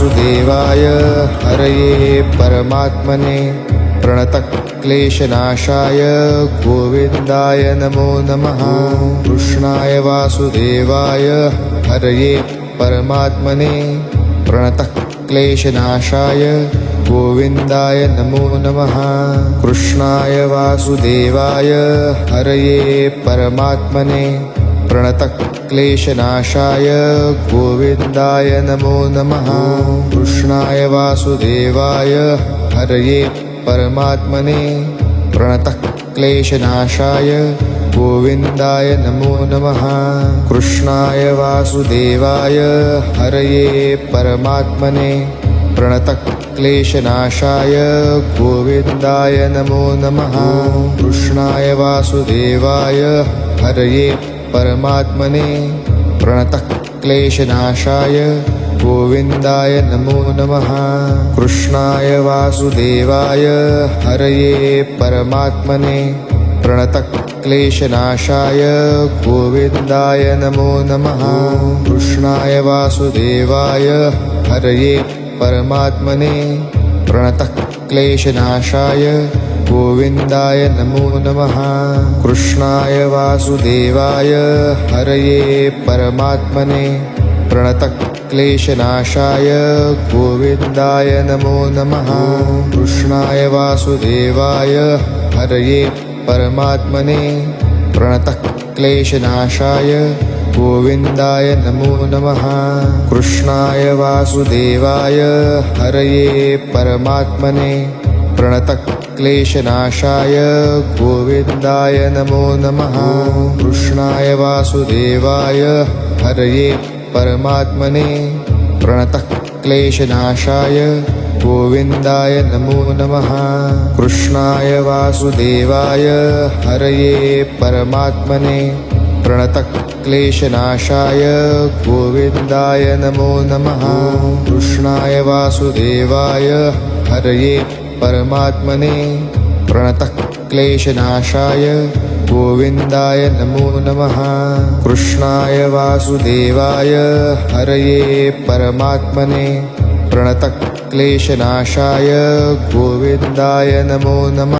वासुदेवाय हरये परमात्मने प्रणतक्लेशनाशाय गोविन्दाय नमो नमः। कृष्णाय वासुदेवाय हरये परमात्मने प्रणतक्लेशनाशाय गोविन्दाय नमो नमः। कृष्णाय वासुदेवाय हरये परमात्मने प्रणतक्लेशनाशाय गोविन्दाय नमो नमः। कृष्णाय वासुदेवाय हरये परमात्मने प्रणतक्लेशनाशाय गोविन्दाय नमो नमः। कृष्णाय वासुदेवाय हरये परमात्मने प्रणतक्लेशनाशाय गोविन्दाय नमो नमः। कृष्णाय वासुदेवाय हरये परमात्मने प्रणतक्लेशनाशाय गोविन्दाय नमो नमः। कृष्णाय वासुदेवाय हरये परमात्मने प्रणतक्लेशनाशाय गोविन्दाय नमो नमः। कृष्णाय वासुदेवाय हरये परमात्मने प्रणतक्लेशनाशाय गोविन्दाय नमो नमः। कृष्णाय वासुदेवाय हरये परमात्मने प्रणतक्लेशनाशाय गोविन्दाय नमो नमः। कृष्णाय वासुदेवाय हरये परमात्मने प्रणतक्लेशनाशाय गोविन्दाय नमो नमः। कृष्णाय वासुदेवाय हरये परमात्मने प्रणतक्लेशनाशाय गोविन्दाय नमो नमः। कृष्णाय वासुदेवाय हरये परमात्मने प्रणतक्लेशनाशाय गोविन्दाय नमो नमः। कृष्णाय वासुदेवाय हरये परमात्मने प्रणतक्लेशनाशाय गोविन्दाय नमो नमः। कृष्णाय वासुदेवाय हरये परमात्मने प्रणतक्लेशनाशाय गोविन्दाय नमो नमः। कृष्णाय वासुदेवाय हरये परमात्मने प्रणतक्लेशनाशाय गोविन्दाय नमो नमः।